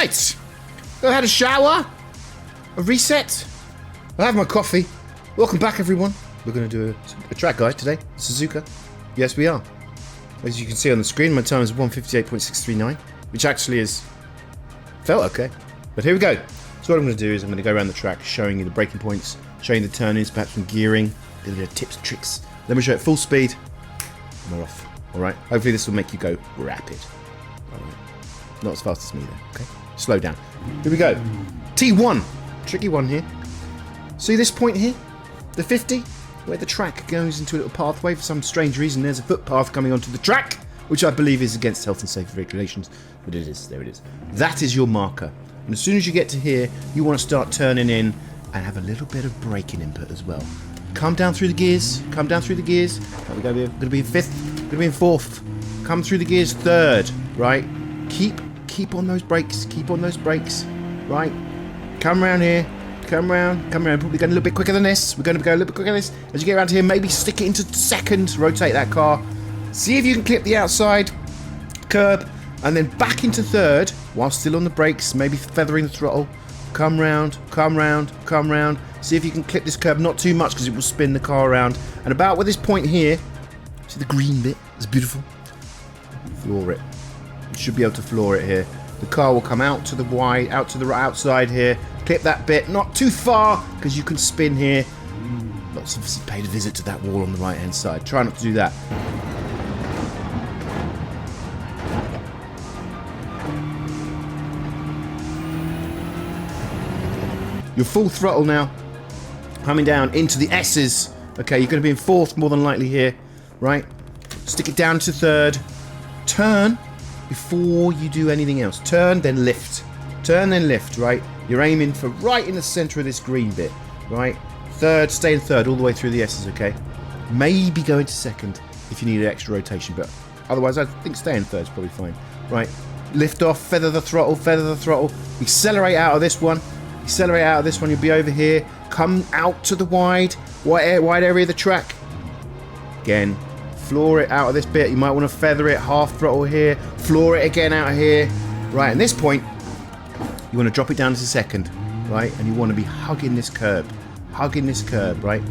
Right. I had a shower. A reset. I have my coffee. Welcome back, everyone. We're going to do a track guide today. Suzuka. Yes, we are. As you can see on the screen, my time is 158.639, which actually is felt okay. But here we go. So what I'm going to do is I'm going to go around the track, showing you the braking points, showing you the turn-ins, perhaps some gearing, a little bit of tips and tricks. Then we show it full speed, and we're off. All right. Hopefully this will make you go rapid. All right. Not as fast as me though. Okay. Slow down. Here we go. T1. Tricky one here. See this point here? The 50? Where the track goes into a little pathway. For some strange reason, there's a footpath coming onto the track, which I believe is against health and safety regulations. But it is. There it is. That is your marker. And as soon as you get to here, you want to start turning in and have a little bit of braking input as well. Come down through the gears. Come down through the gears. We're going to be in fifth. Going to be in fourth. Come through the gears third. Right. Keep on those brakes. Keep on those brakes. Right. Come around here. Come around. Probably going a little bit quicker than this. We're going to go a little bit quicker than this. As you get around here, maybe stick it into second. Rotate that car. See if you can clip the outside curb. And then back into third. While still on the brakes. Maybe feathering the throttle. Come round. Come round. Come round. See if you can clip this curb. Not too much because it will spin the car around. And about with this point here. See the green bit? It's beautiful. Floor it. You should be able to floor it here. The car will come out to the wide, out to the outside here. Clip that bit, not too far, because you can spin here. Lots of us paid a visit to that wall on the right-hand side. Try not to do that. You're full throttle now. Coming down into the S's. Okay, you're going to be in fourth more than likely here. Right? Stick it down to third. Turn before you do anything else. Turn, then lift. Turn, then lift, right? You're aiming for right in the center of this green bit, right? Third, stay in third all the way through the S's, okay? Maybe go into second if you need an extra rotation, but otherwise I think stay in third is probably fine. Right, lift off, feather the throttle, accelerate out of this one, you'll be over here, come out to the wide area of the track. Again, floor it out of this bit. You might want to feather it, half throttle here, floor it again out of here. Right, at this point, you want to drop it down to second, right? And you want to be hugging this curb, right?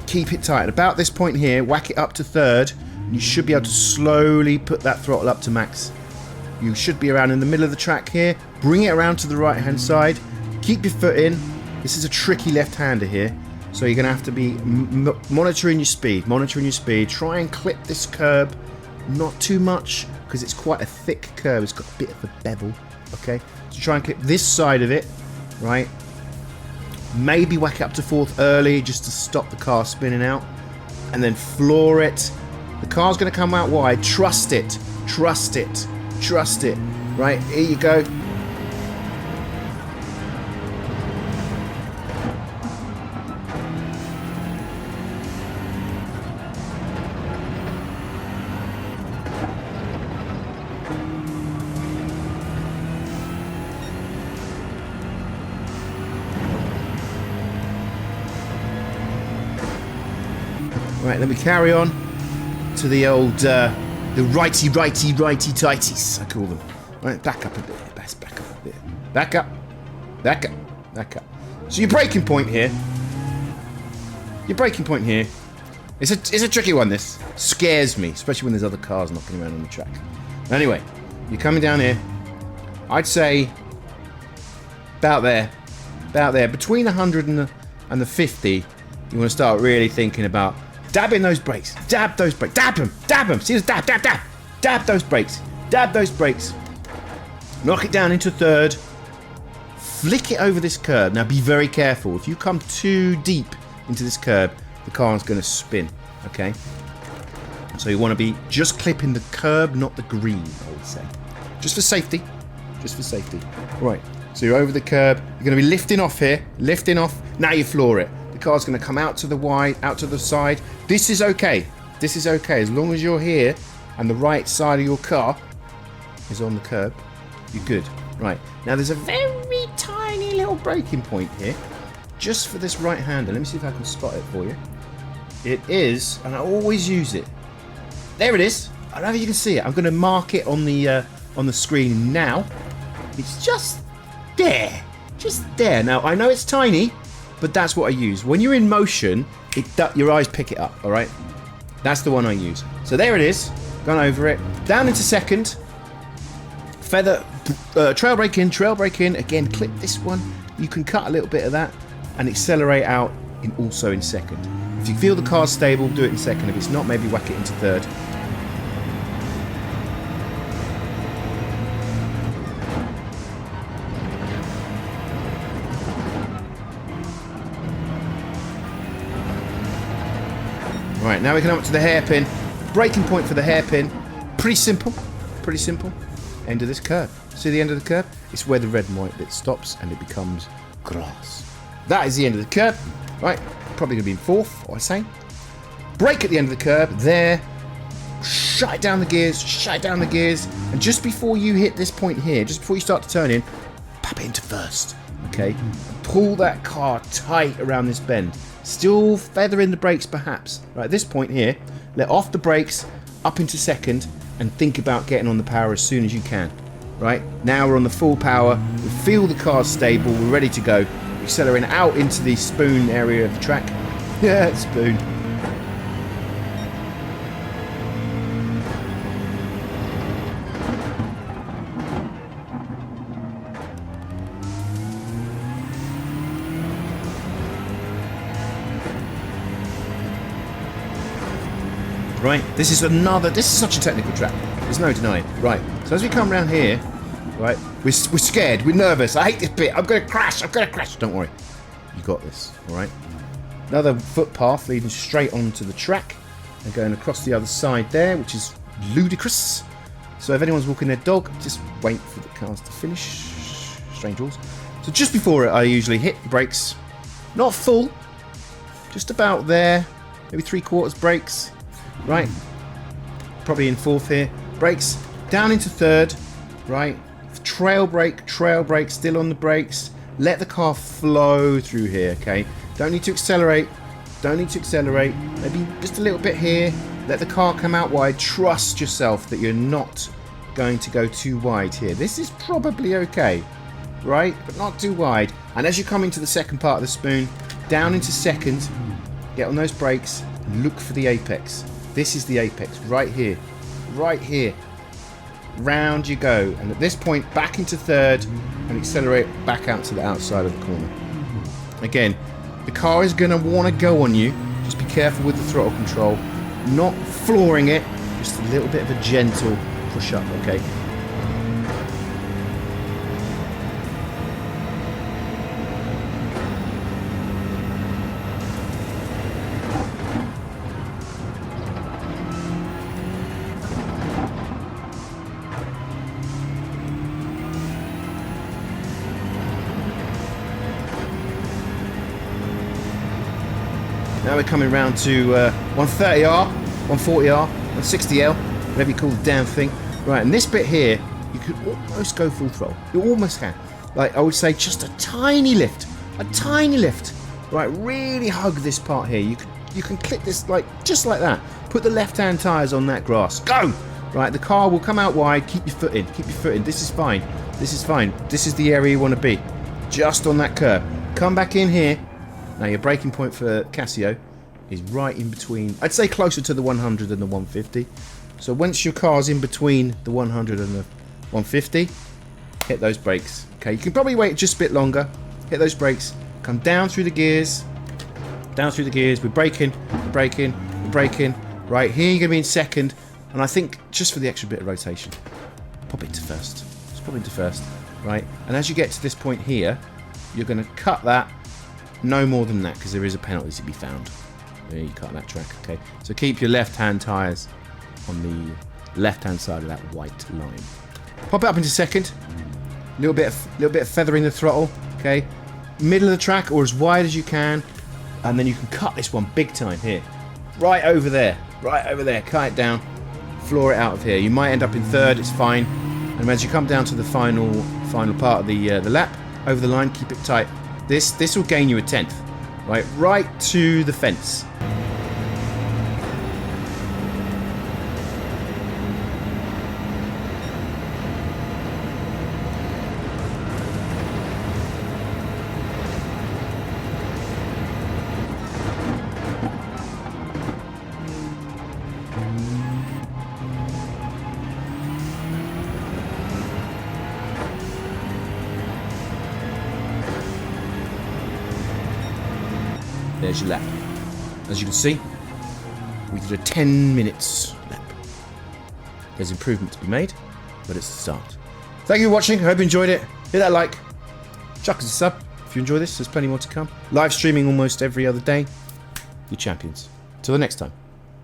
Keep it tight. At about this point here, whack it up to third, and you should be able to slowly put that throttle up to max. You should be around in the middle of the track here. Bring it around to the right-hand side. Keep your foot in. This is a tricky left-hander here. So you're going to have to be monitoring your speed. Try and clip this curb, not too much, because it's quite a thick curb. It's got a bit of a bevel, okay? So try and clip this side of it, right? Maybe whack it up to fourth early, just to stop the car spinning out. And then floor it. The car's going to come out wide. Trust it. Right, here you go. Right, then we carry on to the old, the righty tighties, I call them. Right, back up a bit. Best back up a bit. Back up. So your braking point here. It's a tricky one. This scares me, especially when there's other cars knocking around on the track. Anyway, you're coming down here. I'd say about there, between the 100 and the 50. You want to start really thinking about dabbing those brakes. Dab them. See this dab those brakes. Knock it down into third. Flick it over this curb. Now be very careful. If you come too deep into this curb, the car is going to spin. Okay? So you want to be just clipping the curb, not the green, I would say. Just for safety. Right. So you're over the curb. You're going to be lifting off here. Now you floor it. The car's going to come out to the wide, out to the side. This is okay. As long as you're here and the right side of your car is on the curb, you're good. Right. Now there's a very tiny little braking point here. Just for this right hander. Let me see if I can spot it for you. It is, and I always use it. There it is. I don't know if you can see it. I'm going to mark it on the screen now. It's just there. Just there. Now, I know it's tiny, but that's what I use. When you're in motion, your eyes pick it up, all right? That's the one I use. So there it is. Gone over it. Down into second. Feather, trail brake in. Again, clip this one. You can cut a little bit of that and accelerate out also in second. If you feel the car's stable, do it in second. If it's not, maybe whack it into third. Right, now we can come up to the hairpin. Braking point for the hairpin. Pretty simple. Pretty simple. End of this curve. See the end of the curve? It's where the red and white bit stops and it becomes grass. That is the end of the curve. Right, probably going to be in fourth, I say. Brake at the end of the curve. There. Shut down the gears. Shut down the gears. And just before you hit this point here, just before you start to turn in, pop it into first. Okay? Pull that car tight around this bend. Still feathering the brakes perhaps. Right, at this point here, let off the brakes, up into second, and think about getting on the power as soon as you can. Right, now we're on the full power, we feel the car's stable, we're ready to go. Accelerating out into the spoon area of the track. Yeah, spoon. Right, this is such a technical track. There's no denying. Right, so as we come around here, right, we're scared, we're nervous. I hate this bit. I'm going to crash. Don't worry. You got this, all right? Another footpath leading straight onto the track and going across the other side there, which is ludicrous. So if anyone's walking their dog, just wait for the cars to finish. Strange rules. So just before it, I usually hit the brakes. Not full, just about there. Maybe 3/4 brakes. Right, probably in fourth here. Brakes down into third. Right, trail brake, still on the brakes. Let the car flow through here, okay? Don't need to accelerate. Maybe just a little bit here. Let the car come out wide. Trust yourself that you're not going to go too wide here. This is probably okay, right? But not too wide. And as you come into the second part of the spoon, down into second, get on those brakes, and look for the apex. This is the apex, right here. Right here. Round you go. And at this point, back into third and accelerate back out to the outside of the corner. Again, the car is going to want to go on you. Just be careful with the throttle control. Not flooring it. Just a little bit of a gentle push up, okay? Now we're coming round to 130R, 140R, 160L, whatever you call the damn thing. Right, and this bit here, you could almost go full throttle. You almost can. Like, I would say just a tiny lift. Right, really hug this part here. You can clip this, like, just like that. Put the left-hand tyres on that grass. Go! Right, the car will come out wide. Keep your foot in. This is fine. This is the area you want to be. Just on that curb. Come back in here. Now your braking point for Casio is right in between, I'd say closer to the 100 and the 150. So once your car's in between the 100 and the 150, hit those brakes. Okay, you can probably wait just a bit longer. Hit those brakes, come down through the gears. We're braking. Right, here you're going to be in second. And I think just for the extra bit of rotation, pop it to first. Just pop it into first, right? And as you get to this point here, you're going to cut that. No more than that, because there is a penalty to be found. There, you cut that track, okay? So keep your left-hand tyres on the left-hand side of that white line. Pop it up into second. Little bit of feathering the throttle, okay? Middle of the track, or as wide as you can, and then you can cut this one big time here. Right over there. Cut it down. Floor it out of here. You might end up in third. It's fine. And as you come down to the final part of the lap, over the line, keep it tight. This will gain you a 10th, right to the fence. There's your lap. As you can see, we did a 10 minutes lap. There's improvement to be made, but it's the start. Thank you for watching. I hope you enjoyed it. Hit that like. Chuck us a sub if you enjoy this. There's plenty more to come. Live streaming almost every other day. You champions. Till the next time.